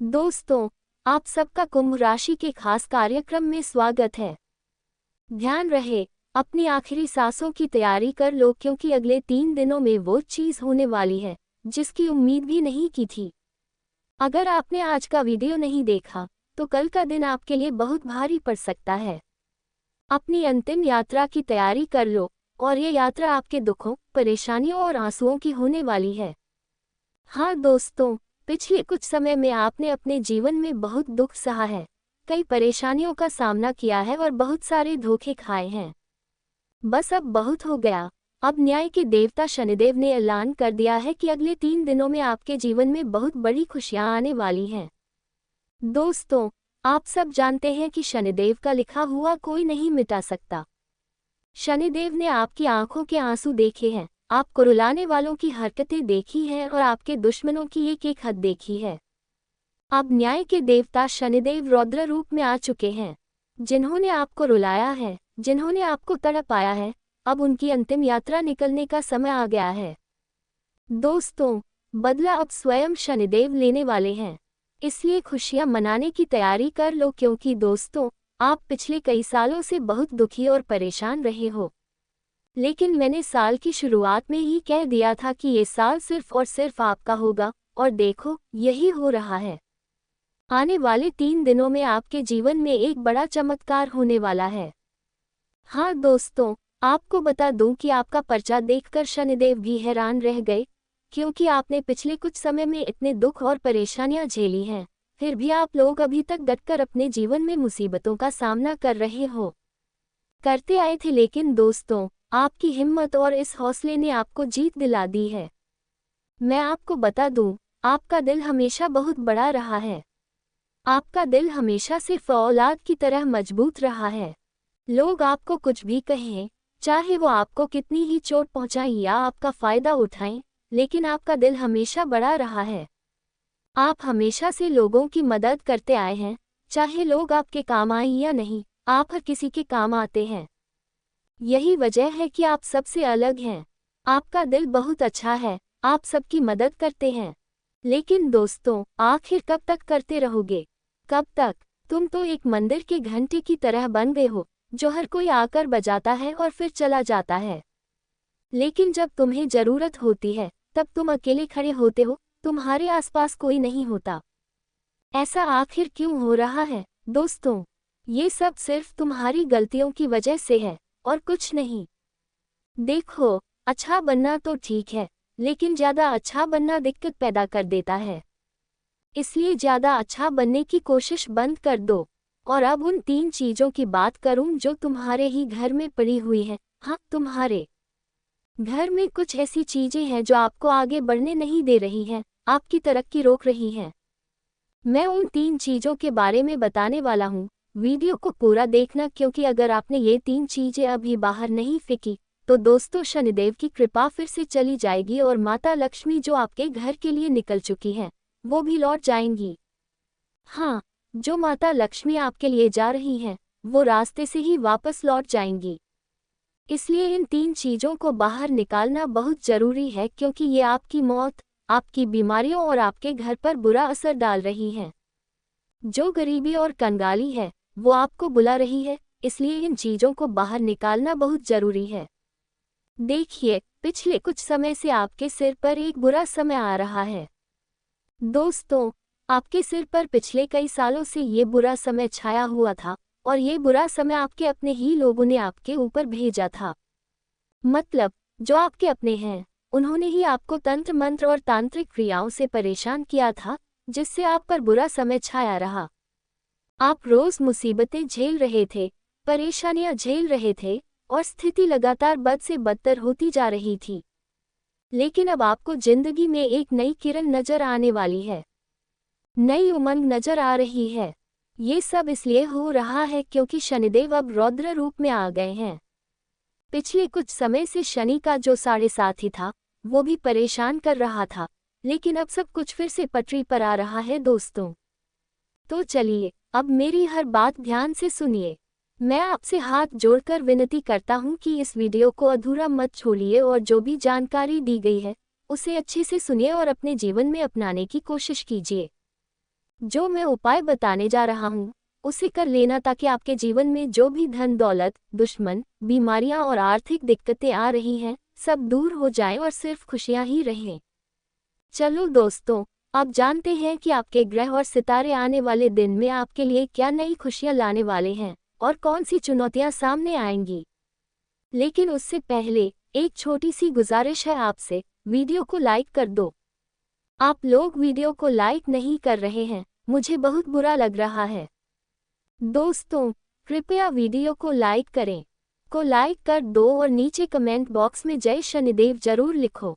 दोस्तों, आप सबका कुंभ राशि के खास कार्यक्रम में स्वागत है। ध्यान रहे, अपनी आखिरी सांसों की तैयारी कर लो क्योंकि अगले 3 दिनों में वो चीज़ होने वाली है जिसकी उम्मीद भी नहीं की थी। अगर आपने आज का वीडियो नहीं देखा तो कल का दिन आपके लिए बहुत भारी पड़ सकता है। अपनी अंतिम यात्रा की तैयारी कर लो और ये यात्रा आपके दुखों, परेशानियों और आंसुओं की होने वाली है। हाँ दोस्तों, पिछले कुछ समय में आपने अपने जीवन में बहुत दुख सहा है, कई परेशानियों का सामना किया है और बहुत सारे धोखे खाए हैं। बस अब बहुत हो गया। अब न्याय के देवता शनिदेव ने ऐलान कर दिया है कि अगले 3 दिनों में आपके जीवन में बहुत बड़ी खुशियां आने वाली हैं। दोस्तों, आप सब जानते हैं कि शनिदेव का लिखा हुआ कोई नहीं मिटा सकता। शनिदेव ने आपकी आंखों के आंसू देखे हैं, आपको रुलाने वालों की हरकतें देखी हैं और आपके दुश्मनों की एक हद देखी है। अब न्याय के देवता शनिदेव रौद्र रूप में आ चुके हैं। जिन्होंने आपको रुलाया है, जिन्होंने आपको तड़पाया है, अब उनकी अंतिम यात्रा निकलने का समय आ गया है। दोस्तों, बदला अब स्वयं शनिदेव लेने वाले हैं, इसलिए खुशियां मनाने की तैयारी कर लो क्योंकि दोस्तों, आप पिछले कई सालों से बहुत दुखी और परेशान रहे हो। लेकिन मैंने साल की शुरुआत में ही कह दिया था कि ये साल सिर्फ और सिर्फ आपका होगा, और देखो, यही हो रहा है। आने वाले 3 दिनों में आपके जीवन में एक बड़ा चमत्कार होने वाला है। हाँ दोस्तों, आपको बता दूं कि आपका पर्चा देखकर शनिदेव भी हैरान रह गए, क्योंकि आपने पिछले कुछ समय में इतने दुख और परेशानियां झेली हैं, फिर भी आप लोग अभी तक डटकर अपने जीवन में मुसीबतों का सामना कर रहे हो, करते आए थे। लेकिन दोस्तों, आपकी हिम्मत और इस हौसले ने आपको जीत दिला दी है। मैं आपको बता दूं, आपका दिल हमेशा बहुत बड़ा रहा है। आपका दिल हमेशा से फौलाद की तरह मजबूत रहा है। लोग आपको कुछ भी कहें, चाहे वो आपको कितनी ही चोट पहुंचाएं या आपका फायदा उठाएं, लेकिन आपका दिल हमेशा बड़ा रहा है। आप हमेशा से लोगों की मदद करते आए हैं, चाहे लोग आपके काम आए या नहीं, आप हर किसी के काम आते हैं। यही वजह है कि आप सबसे अलग हैं। आपका दिल बहुत अच्छा है, आप सबकी मदद करते हैं। लेकिन दोस्तों, आखिर कब तक करते रहोगे? कब तक? तुम तो एक मंदिर के घंटे की तरह बन गए हो, जो हर कोई आकर बजाता है और फिर चला जाता है। लेकिन जब तुम्हें जरूरत होती है, तब तुम अकेले खड़े होते हो, तुम्हारे आसपास कोई नहीं होता। ऐसा आखिर क्यों हो रहा है दोस्तों? ये सब सिर्फ तुम्हारी गलतियों की वजह से है और कुछ नहीं। देखो, अच्छा बनना तो ठीक है, लेकिन ज्यादा अच्छा बनना दिक्कत पैदा कर देता है। इसलिए ज्यादा अच्छा बनने की कोशिश बंद कर दो। और अब उन 3 चीजों की बात करूं जो तुम्हारे ही घर में पड़ी हुई हैं। हाँ, तुम्हारे घर में कुछ ऐसी चीजें हैं जो आपको आगे बढ़ने नहीं दे रही हैं, आपकी तरक्की रोक रही हैं। मैं उन 3 चीजों के बारे में बताने वाला हूँ। वीडियो को पूरा देखना, क्योंकि अगर आपने ये 3 चीजें अभी बाहर नहीं फेंकी तो दोस्तों, शनिदेव की कृपा फिर से चली जाएगी और माता लक्ष्मी जो आपके घर के लिए निकल चुकी हैं, वो भी लौट जाएंगी। हाँ, जो माता लक्ष्मी आपके लिए जा रही हैं, वो रास्ते से ही वापस लौट जाएंगी। इसलिए इन 3 चीजों को बाहर निकालना बहुत जरूरी है, क्योंकि ये आपकी मौत, आपकी बीमारियों और आपके घर पर बुरा असर डाल रही हैं। जो गरीबी और कंगाली है, वो आपको बुला रही है, इसलिए इन चीजों को बाहर निकालना बहुत जरूरी है। देखिए, पिछले कुछ समय से आपके सिर पर एक बुरा समय आ रहा है। दोस्तों, आपके सिर पर पिछले कई सालों से ये बुरा समय छाया हुआ था, और ये बुरा समय आपके अपने ही लोगों ने आपके ऊपर भेजा था। मतलब, जो आपके अपने हैं, उन्होंने ही आपको तंत्र मंत्र और तांत्रिक क्रियाओं से परेशान किया था, जिससे आप पर बुरा समय छाया रहा। आप रोज मुसीबतें झेल रहे थे, परेशानियां झेल रहे थे, और स्थिति लगातार बद से बदतर होती जा रही थी। लेकिन अब आपको जिंदगी में एक नई किरण नजर आने वाली है, नई उमंग नजर आ रही है। ये सब इसलिए हो रहा है क्योंकि शनिदेव अब रौद्र रूप में आ गए हैं। पिछले कुछ समय से शनि का जो 7.5 था, वो भी परेशान कर रहा था, लेकिन अब सब कुछ फिर से पटरी पर आ रहा है दोस्तों। तो चलिए, अब मेरी हर बात ध्यान से सुनिए। मैं आपसे हाथ जोड़कर विनती करता हूँ कि इस वीडियो को अधूरा मत छोड़िए और जो भी जानकारी दी गई है, उसे अच्छे से सुनिए और अपने जीवन में अपनाने की कोशिश कीजिए। जो मैं उपाय बताने जा रहा हूँ उसे कर लेना, ताकि आपके जीवन में जो भी धन दौलत, दुश्मन, बीमारियां और आर्थिक दिक्कतें आ रही हैं, सब दूर हो जाएं और सिर्फ खुशियां ही रहें। चलो दोस्तों, अब जानते हैं कि आपके ग्रह और सितारे आने वाले दिन में आपके लिए क्या नई खुशियां लाने वाले हैं और कौन सी चुनौतियां सामने आएंगी। लेकिन उससे पहले एक छोटी सी गुजारिश है आपसे, वीडियो को लाइक कर दो। आप लोग वीडियो को लाइक नहीं कर रहे हैं, मुझे बहुत बुरा लग रहा है। दोस्तों, कृपया वीडियो को लाइक करें। को लाइक कर दो और नीचे कमेंट बॉक्स में जय शनिदेव जरूर लिखो।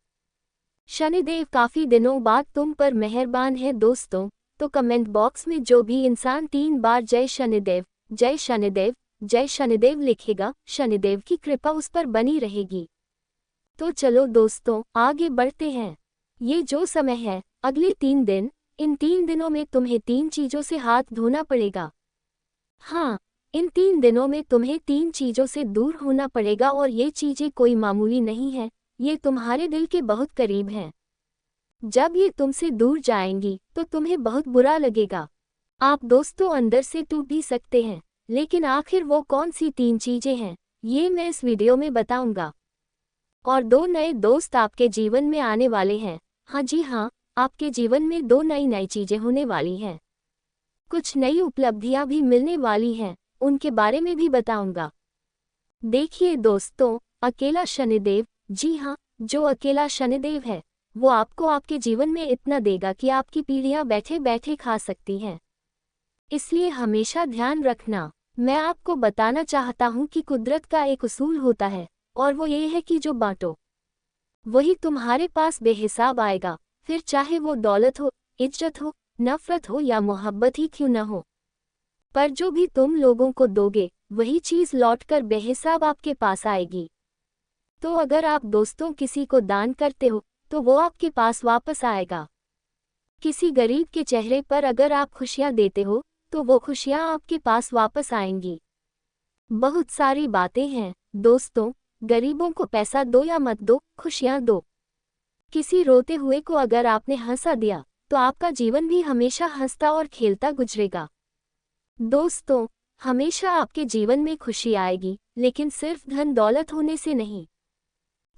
शनिदेव काफी दिनों बाद तुम पर मेहरबान है दोस्तों, तो कमेंट बॉक्स में जो भी इंसान 3 बार जय शनिदेव, जय शनिदेव, जय शनिदेव लिखेगा, शनिदेव की कृपा उस पर बनी रहेगी। तो चलो दोस्तों, आगे बढ़ते हैं। ये जो समय है, अगले 3 दिन, इन 3 दिनों में तुम्हें 3 चीजों से हाथ धोना पड़ेगा। हाँ, इन 3 दिनों में तुम्हें 3 चीजों से दूर होना पड़ेगा और ये चीजें कोई मामूली नहीं है, ये तुम्हारे दिल के बहुत करीब हैं। जब ये तुमसे दूर जाएंगी तो तुम्हें बहुत बुरा लगेगा। आप दोस्तों अंदर से टूट भी सकते हैं, लेकिन आखिर वो कौन सी 3 चीजें हैं, ये मैं इस वीडियो में बताऊंगा। और 2 नए दोस्त आपके जीवन में आने वाले हैं। हाँ जी हाँ, आपके जीवन में 2 नई चीजें होने वाली हैं। कुछ नई उपलब्धियां भी मिलने वाली हैं, उनके बारे में भी बताऊंगा। देखिए दोस्तों, अकेला शनिदेव, जी हाँ, जो अकेला शनिदेव है वो आपको आपके जीवन में इतना देगा कि आपकी पीढ़ियां बैठे बैठे खा सकती हैं। इसलिए हमेशा ध्यान रखना। मैं आपको बताना चाहता हूँ कि कुदरत का एक उसूल होता है, और वो ये है कि जो बांटो वही तुम्हारे पास बेहिसाब आएगा, फिर चाहे वो दौलत हो, इज्जत हो, नफरत हो या मोहब्बत ही क्यों न हो। पर जो भी तुम लोगों को दोगे वही चीज लौटकर बेहिसाब आपके पास आएगी। तो अगर आप दोस्तों किसी को दान करते हो तो वो आपके पास वापस आएगा। किसी गरीब के चेहरे पर अगर आप खुशियां देते हो तो वो खुशियां आपके पास वापस आएंगी। बहुत सारी बातें हैं दोस्तों, गरीबों को पैसा दो या मत दो, खुशियां दो। किसी रोते हुए को अगर आपने हंसा दिया तो आपका जीवन भी हमेशा हंसता और खेलता गुजरेगा। दोस्तों, हमेशा आपके जीवन में खुशी आएगी, लेकिन सिर्फ धन दौलत होने से नहीं।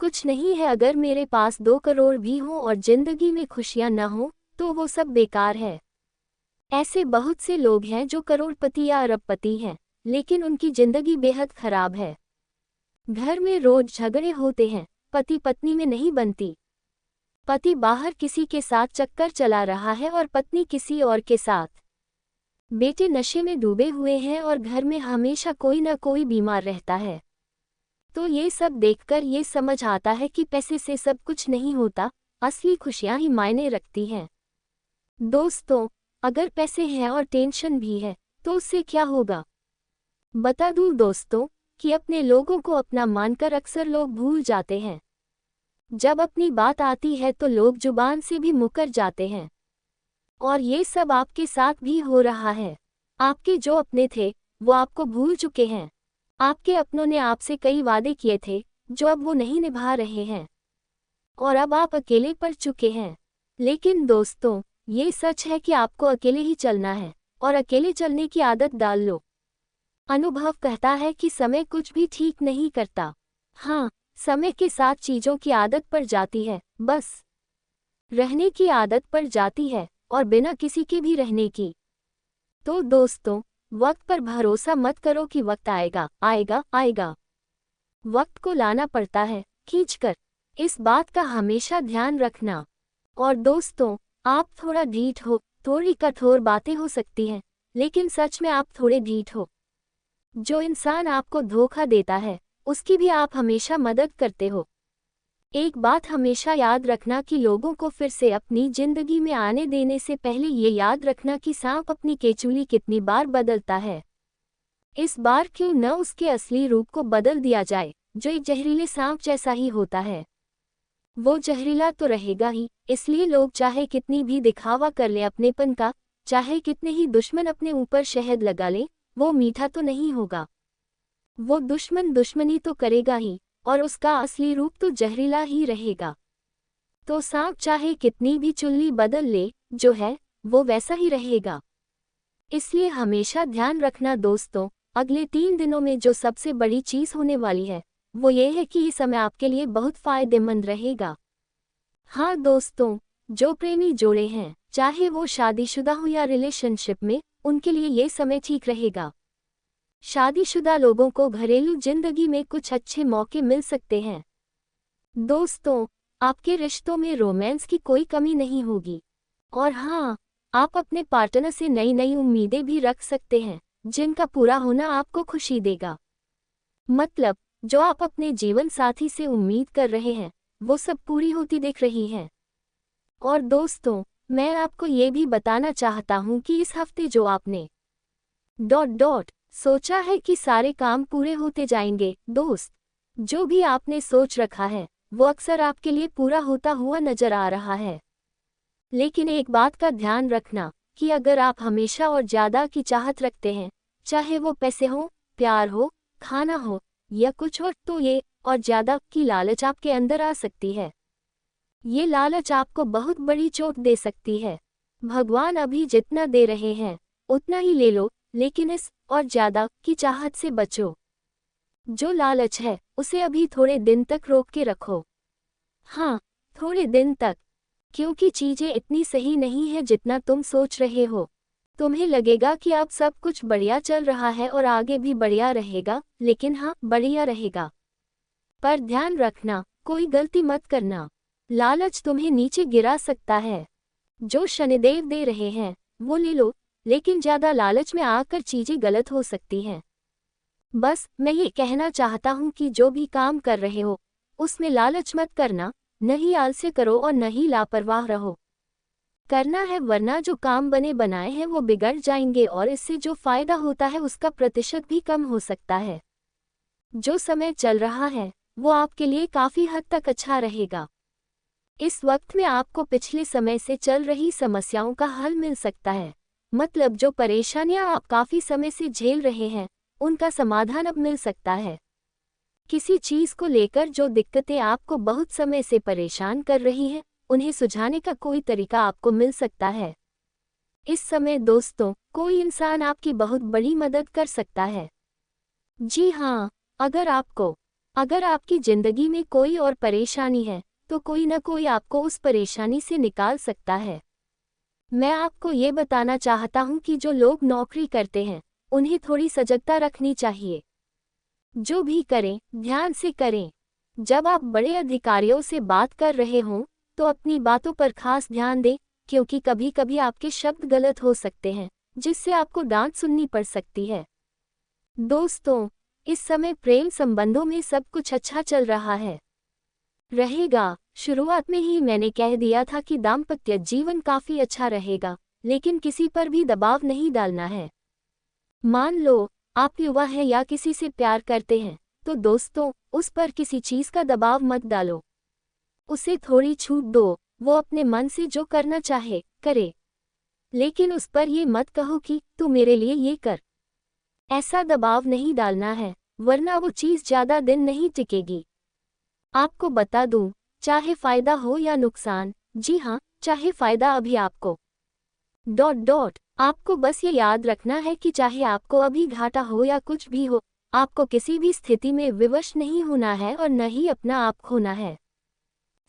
कुछ नहीं है अगर मेरे पास 2 करोड़ भी हों और जिंदगी में खुशियां न हो तो वो सब बेकार है। ऐसे बहुत से लोग हैं जो करोड़पति या अरबपति हैं, लेकिन उनकी जिंदगी बेहद खराब है। घर में रोज झगड़े होते हैं, पति पत्नी में नहीं बनती। पति बाहर किसी के साथ चक्कर चला रहा है और पत्नी किसी और के साथ। बेटे नशे में डूबे हुए हैं और घर में हमेशा कोई न कोई बीमार रहता है। तो ये सब देखकर ये समझ आता है कि पैसे से सब कुछ नहीं होता, असली खुशियां ही मायने रखती हैं। दोस्तों, अगर पैसे हैं और टेंशन भी है तो उससे क्या होगा। बता दूं दोस्तों कि अपने लोगों को अपना मानकर अक्सर लोग भूल जाते हैं। जब अपनी बात आती है तो लोग जुबान से भी मुकर जाते हैं। और ये सब आपके साथ भी हो रहा है। आपके जो अपने थे वो आपको भूल चुके हैं। आपके अपनों ने आपसे कई वादे किए थे जो अब वो नहीं निभा रहे हैं, और अब आप अकेले पड़ चुके हैं। लेकिन दोस्तों, ये सच है कि आपको अकेले ही चलना है, और अकेले चलने की आदत डाल लो। अनुभव कहता है कि समय कुछ भी ठीक नहीं करता। हाँ, समय के साथ चीजों की आदत पड़ जाती है, बस रहने की आदत पड़ जाती है, और बिना किसी के भी रहने की। तो दोस्तों, वक्त पर भरोसा मत करो कि वक्त आएगा आएगा आएगा। वक्त को लाना पड़ता है खींचकर, इस बात का हमेशा ध्यान रखना। और दोस्तों, आप थोड़ा ढीठ हो, थोड़ी कठोर बातें हो सकती हैं, लेकिन सच में आप थोड़े ढीठ हो। जो इंसान आपको धोखा देता है उसकी भी आप हमेशा मदद करते हो। एक बात हमेशा याद रखना कि लोगों को फिर से अपनी जिंदगी में आने देने से पहले ये याद रखना कि सांप अपनी केचुली कितनी बार बदलता है। इस बार क्यों न उसके असली रूप को बदल दिया जाए, जो एक जहरीले सांप जैसा ही होता है। वो जहरीला तो रहेगा ही, इसलिए लोग चाहे कितनी भी दिखावा कर ले अपनेपन का, चाहे कितने ही दुश्मन अपने ऊपर शहद लगा ले, वो मीठा तो नहीं होगा। वो दुश्मन दुश्मनी तो करेगा ही, और उसका असली रूप तो जहरीला ही रहेगा। तो सांप चाहे कितनी भी चुल्ली बदल ले, जो है वो वैसा ही रहेगा। इसलिए हमेशा ध्यान रखना दोस्तों, अगले 3 दिनों में जो सबसे बड़ी चीज़ होने वाली है वो ये है कि ये समय आपके लिए बहुत फायदेमंद रहेगा। हाँ दोस्तों, जो प्रेमी जोड़े हैं, चाहे वो शादीशुदा हो या रिलेशनशिप में, उनके लिए ये समय ठीक रहेगा। शादीशुदा लोगों को घरेलू जिंदगी में कुछ अच्छे मौके मिल सकते हैं। दोस्तों, आपके रिश्तों में रोमांस की कोई कमी नहीं होगी। और हाँ, आप अपने पार्टनर से नई नई उम्मीदें भी रख सकते हैं, जिनका पूरा होना आपको खुशी देगा। मतलब, जो आप अपने जीवन साथी से उम्मीद कर रहे हैं, वो सब पूरी होती दिख रही हैं। और दोस्तों, मैं आपको ये भी बताना चाहता हूँ कि इस हफ्ते जो आपने सोचा है कि सारे काम पूरे होते जाएंगे, दोस्त, जो भी आपने सोच रखा है वो अक्सर आपके लिए पूरा होता हुआ नजर आ रहा है। लेकिन एक बात का ध्यान रखना कि अगर आप हमेशा और ज़्यादा की चाहत रखते हैं, चाहे वो पैसे हो, प्यार हो, खाना हो या कुछ और, तो ये और ज़्यादा की लालच आपके अंदर आ सकती है। ये लालच आपको बहुत बड़ी चोट दे सकती है। भगवान अभी जितना दे रहे हैं उतना ही ले लो, लेकिन इस और ज़्यादा की चाहत से बचो। जो लालच है उसे अभी थोड़े दिन तक रोक के रखो। हाँ, थोड़े दिन तक, क्योंकि चीज़ें इतनी सही नहीं है जितना तुम सोच रहे हो। तुम्हें लगेगा कि अब सब कुछ बढ़िया चल रहा है और आगे भी बढ़िया रहेगा, लेकिन हाँ, बढ़िया रहेगा। पर ध्यान रखना, कोई गलती मत करना। लालच तुम्हें नीचे गिरा सकता है। जो शनिदेव दे रहे हैं वो ले लो, लेकिन ज़्यादा लालच में आकर चीज़ें गलत हो सकती हैं। बस मैं ये कहना चाहता हूँ कि जो भी काम कर रहे हो उसमें लालच मत करना, न ही आलस्य करो और न ही लापरवाह रहो। करना है, वरना जो काम बने बनाए हैं वो बिगड़ जाएंगे और इससे जो फायदा होता है उसका प्रतिशत भी कम हो सकता है। जो समय चल रहा है वो आपके लिए काफ़ी हद तक अच्छा रहेगा। इस वक्त में आपको पिछले समय से चल रही समस्याओं का हल मिल सकता है। मतलब, जो परेशानियां आप काफ़ी समय से झेल रहे हैं उनका समाधान अब मिल सकता है। किसी चीज़ को लेकर जो दिक्कतें आपको बहुत समय से परेशान कर रही हैं, उन्हें सुलझाने का कोई तरीका आपको मिल सकता है। इस समय दोस्तों, कोई इंसान आपकी बहुत बड़ी मदद कर सकता है। जी हाँ, अगर आपकी ज़िंदगी में कोई और परेशानी है तो कोई न कोई आपको उस परेशानी से निकाल सकता है। मैं आपको ये बताना चाहता हूँ कि जो लोग नौकरी करते हैं उन्हें थोड़ी सजगता रखनी चाहिए। जो भी करें, ध्यान से करें। जब आप बड़े अधिकारियों से बात कर रहे हों तो अपनी बातों पर खास ध्यान दें, क्योंकि कभी कभी आपके शब्द गलत हो सकते हैं, जिससे आपको डांट सुननी पड़ सकती है। दोस्तों, इस समय प्रेम संबंधों में सब कुछ अच्छा चल रहा है, रहेगा। शुरुआत में ही मैंने कह दिया था कि दाम्पत्य जीवन काफ़ी अच्छा रहेगा, लेकिन किसी पर भी दबाव नहीं डालना है। मान लो आप युवा हैं या किसी से प्यार करते हैं, तो दोस्तों उस पर किसी चीज़ का दबाव मत डालो। उसे थोड़ी छूट दो, वो अपने मन से जो करना चाहे करे, लेकिन उस पर ये मत कहो कि तू मेरे लिए ये कर। ऐसा दबाव नहीं डालना है, वरना वो चीज़ ज़्यादा दिन नहीं टिकेगी। आपको बता दूं, चाहे फ़ायदा हो या नुकसान, जी हाँ, चाहे फ़ायदा अभी आपको आपको बस ये याद रखना है कि चाहे आपको अभी घाटा हो या कुछ भी हो, आपको किसी भी स्थिति में विवश नहीं होना है और न ही अपना आप खोना है।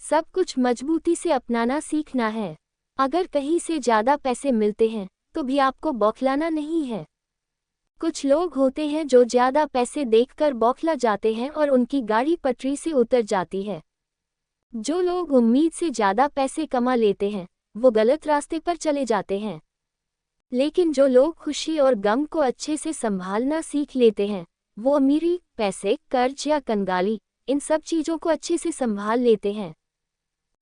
सब कुछ मजबूती से अपनाना सीखना है। अगर कहीं से ज़्यादा पैसे मिलते हैं तो भी आपको बौखलाना नहीं है। कुछ लोग होते हैं जो ज़्यादा पैसे देखकर बौखला जाते हैं और उनकी गाड़ी पटरी से उतर जाती है। जो लोग उम्मीद से ज़्यादा पैसे कमा लेते हैं वो गलत रास्ते पर चले जाते हैं। लेकिन जो लोग खुशी और गम को अच्छे से संभालना सीख लेते हैं वो अमीरी, पैसे, कर्ज या कंगाली, इन सब चीज़ों को अच्छे से संभाल लेते हैं।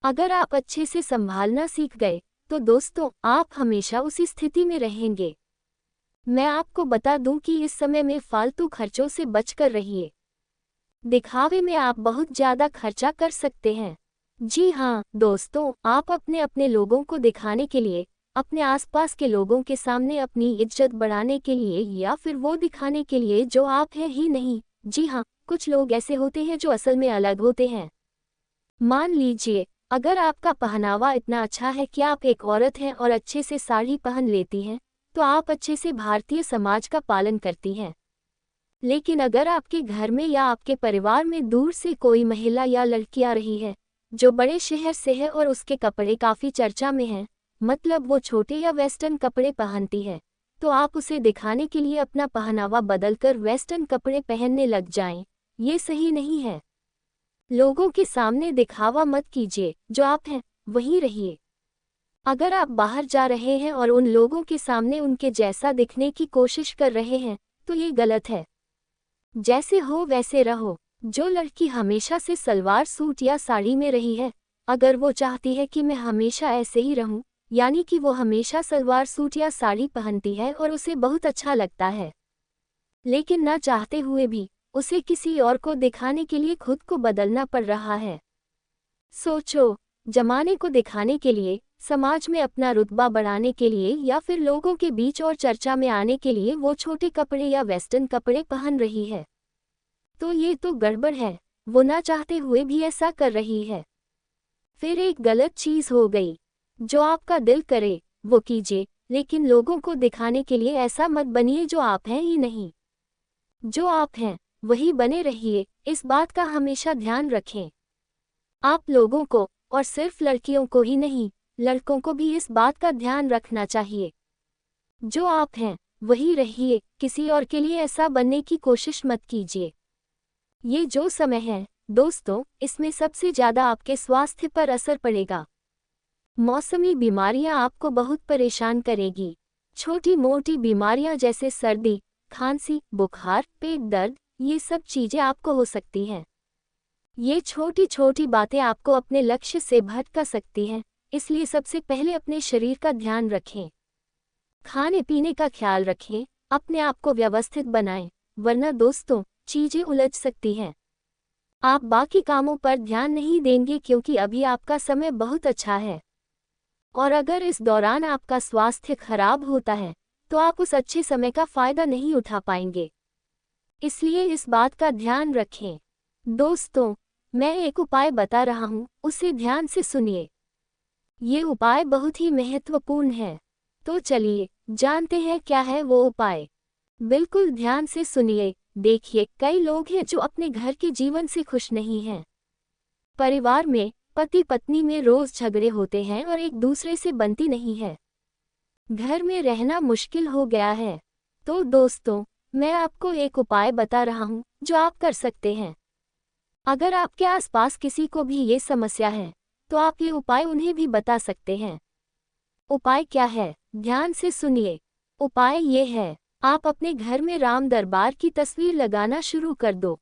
अगर आप अच्छे से संभालना सीख गए तो दोस्तों आप हमेशा उसी स्थिति में रहेंगे। मैं आपको बता दूं कि इस समय में फालतू खर्चों से बचकर रहिए। दिखावे में आप बहुत ज़्यादा खर्चा कर सकते हैं। जी हाँ दोस्तों, आप अपने अपने लोगों को दिखाने के लिए, अपने आसपास के लोगों के सामने अपनी इज्जत बढ़ाने के लिए या फिर वो दिखाने के लिए जो आप हैं ही नहीं। जी हाँ, कुछ लोग ऐसे होते हैं जो असल में अलग होते हैं। मान लीजिए अगर आपका पहनावा इतना अच्छा है कि आप एक औरत हैं और अच्छे से साड़ी पहन लेती हैं, तो आप अच्छे से भारतीय समाज का पालन करती हैं। लेकिन अगर आपके घर में या आपके परिवार में दूर से कोई महिला या लड़की आ रही है, जो बड़े शहर से है और उसके कपड़े काफ़ी चर्चा में हैं, मतलब वो छोटे या वेस्टर्न कपड़े पहनती है, तो आप उसे दिखाने के लिए अपना पहनावा बदलकर वेस्टर्न कपड़े पहनने लग जाएं। ये सही नहीं है। लोगों के सामने दिखावा मत कीजिए, जो आप हैं वही रहिए। अगर आप बाहर जा रहे हैं और उन लोगों के सामने उनके जैसा दिखने की कोशिश कर रहे हैं, तो ये गलत है। जैसे हो वैसे रहो। जो लड़की हमेशा से सलवार सूट या साड़ी में रही है, अगर वो चाहती है कि मैं हमेशा ऐसे ही रहूं, यानी कि वो हमेशा सलवार सूट या साड़ी पहनती है और उसे बहुत अच्छा लगता है, लेकिन ना चाहते हुए भी उसे किसी और को दिखाने के लिए खुद को बदलना पड़ रहा है। सोचो, जमाने को दिखाने के लिए, समाज में अपना रुतबा बढ़ाने के लिए या फिर लोगों के बीच और चर्चा में आने के लिए वो छोटे कपड़े या वेस्टर्न कपड़े पहन रही है, तो ये तो गड़बड़ है। वो ना चाहते हुए भी ऐसा कर रही है। फिर एक गलत चीज़ हो गई। जो आपका दिल करे वो कीजिए, लेकिन लोगों को दिखाने के लिए ऐसा मत बनिए जो आप हैं ही नहीं। जो आप हैं वही बने रहिए, इस बात का हमेशा ध्यान रखें। आप लोगों को, और सिर्फ लड़कियों को ही नहीं, लड़कों को भी इस बात का ध्यान रखना चाहिए। जो आप हैं वही रहिए, किसी और के लिए ऐसा बनने की कोशिश मत कीजिए। ये जो समय है दोस्तों, इसमें सबसे ज़्यादा आपके स्वास्थ्य पर असर पड़ेगा। मौसमी बीमारियां आपको बहुत परेशान करेगी। छोटी मोटी बीमारियां जैसे सर्दी, खांसी, बुखार, पेट दर्द, ये सब चीज़ें आपको हो सकती हैं। ये छोटी छोटी बातें आपको अपने लक्ष्य से भटका सकती हैं, इसलिए सबसे पहले अपने शरीर का ध्यान रखें। खाने पीने का ख्याल रखें, अपने आप को व्यवस्थित बनाएं, वरना दोस्तों चीज़ें उलझ सकती हैं। आप बाकी कामों पर ध्यान नहीं देंगे क्योंकि अभी आपका समय बहुत अच्छा है, और अगर इस दौरान आपका स्वास्थ्य खराब होता है तो आप उस अच्छे समय का फ़ायदा नहीं उठा पाएंगे। इसलिए इस बात का ध्यान रखें। दोस्तों, मैं एक उपाय बता रहा हूँ, उसे ध्यान से सुनिए। ये उपाय बहुत ही महत्वपूर्ण है, तो चलिए जानते हैं क्या है वो उपाय। बिल्कुल ध्यान से सुनिए। देखिए, कई लोग हैं जो अपने घर के जीवन से खुश नहीं हैं। परिवार में पति पत्नी में रोज झगड़े होते हैं और एक दूसरे से बनती नहीं है। घर में रहना मुश्किल हो गया है। तो दोस्तों, मैं आपको एक उपाय बता रहा हूँ जो आप कर सकते हैं। अगर आपके आसपास किसी को भी ये समस्या है, तो आप ये उपाय उन्हें भी बता सकते हैं। उपाय क्या है? ध्यान से सुनिए। उपाय ये है, आप अपने घर में राम दरबार की तस्वीर लगाना शुरू कर दो।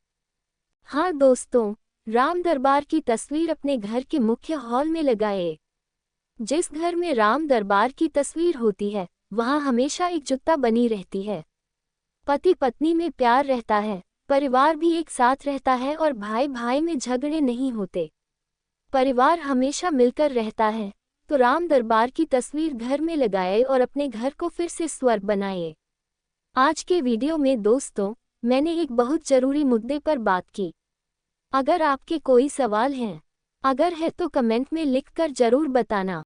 हाँ दोस्तों, राम दरबार की तस्वीर अपने घर के मुख्य हॉल में लगाए। जिस घर में राम दरबार की तस्वीर होती है, वहाँ हमेशा एकजुटता बनी रहती है। पति पत्नी में प्यार रहता है, परिवार भी एक साथ रहता है और भाई भाई में झगड़े नहीं होते। परिवार हमेशा मिलकर रहता है। तो राम दरबार की तस्वीर घर में लगाए और अपने घर को फिर से स्वर्ग बनाए। आज के वीडियो में दोस्तों, मैंने एक बहुत ज़रूरी मुद्दे पर बात की। अगर आपके कोई सवाल हैं, अगर है तो कमेंट में लिखकर ज़रूर बताना।